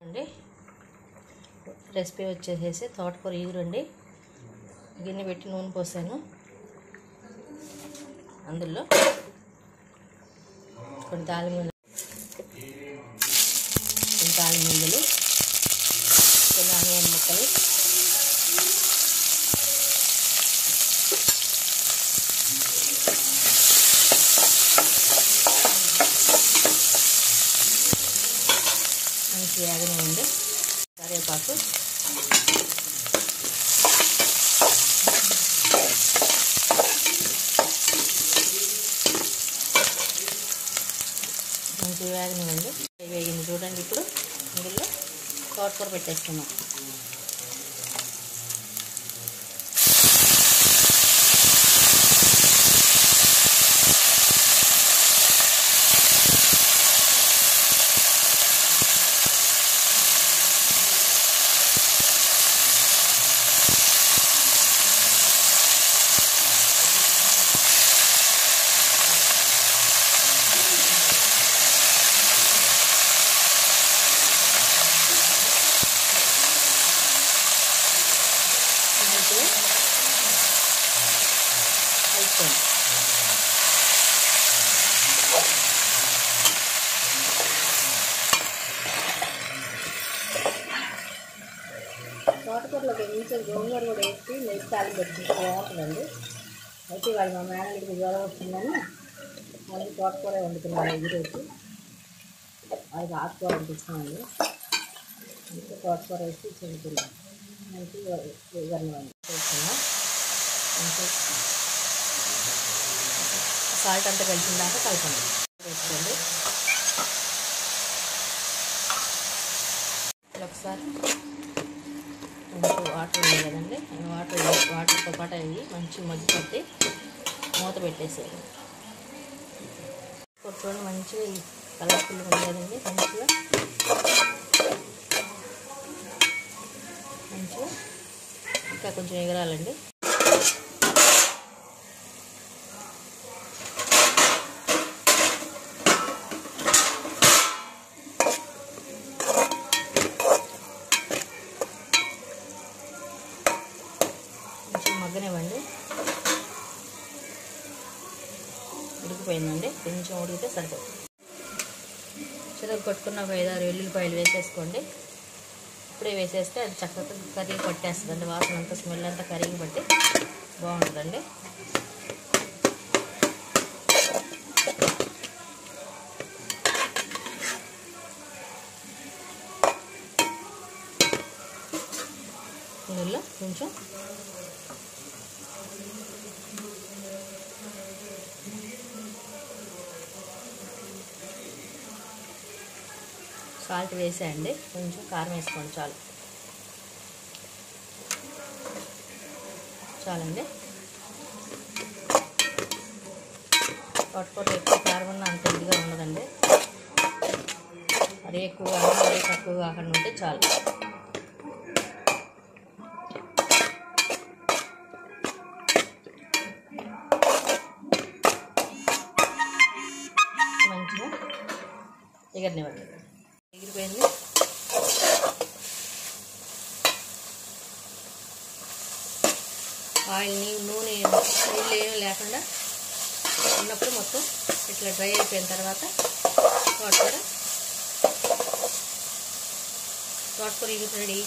అండి రెసిపీ వచ్చేసేసి తోటకూర ఇగురండి. గిన్నె పెట్టి నూనె పోసాను. అందులో కొన్ని తాలిమిందులు, కొన్ని ఆనియన్ ముక్కలు, మంచి వేగనివ్వండి. కరివేపాకు, మంచి వేగనివ్వండి. వేగింది చూడండి. ఇప్పుడు ఇందులో తోటకూర పెట్టేస్తున్నాం. తోటకూరలోకి కొంచెం గోంగూర కూడా వేసి నెయ్యి తాలింపు పెట్టుకుంటే బాగుంటుందండి. అయితే ఇవాళ మా మేనల్లికి జ్వరం వస్తుందని మళ్ళీ తోటకూర వండుతున్నాను. ఎగురేసి అది ఆకుకూర వండిస్తున్నాను. ఇంకా తోటకూర వేసి చెందుతున్నాను. మంచిగా ఎగరనివ్వండి. వేస్తున్నా మంచిగా సాల్ట్ అంతా కలిసిన దాకా కలపండి. వేసుకోండి. ఒకసారి కొంచెం వాటర్ ఉన్నాయి కదండి, వాటర్తో పాటు అవి మంచి మగ్గి పట్టి మూత పెట్టేసేయండి. చూడండి మంచిగా కలర్ఫుల్గా ఉంది కదండి. మంచిగా ఇంకా కొంచెం ఎగరాలండి. మగ్గనివ్వండి. ఉడికిపోయిందండి. కొంచెం ఉడికితే సరిపోతుంది. చిన్నగా కొట్టుకున్న ఒక 5-6 వెల్లుల్లిపాయలు వేసేసుకోండి. ఇప్పుడే వేసేస్తే అది చక్కగా కరిగి పట్టేస్తుందండి. వాసన అంతా, స్మెల్ అంతా కరిగి పట్టి బాగుంటుందండి. ఇందులో కొంచెం సాల్ట్ వేసేయండి. కొంచెం కారం వేసుకోండి. చాలండి. తోటకూర ఎక్కువ కారం ఉన్న అంత ఇదిగా ఉండదండి. మరీ ఎక్కువగా మరీ తక్కువ కాకుండా ఉంటే చాలు. మంచిగా ఎగరనివ్వండి. ఎగిరిపోయింది. ఆయిల్ని, నూనె, నీళ్ళు ఏమీ లేకుండా ఉన్నప్పుడు మొత్తం ఇట్లా డ్రై అయిపోయిన తర్వాత తోటకూర ఇగురు రెడీ.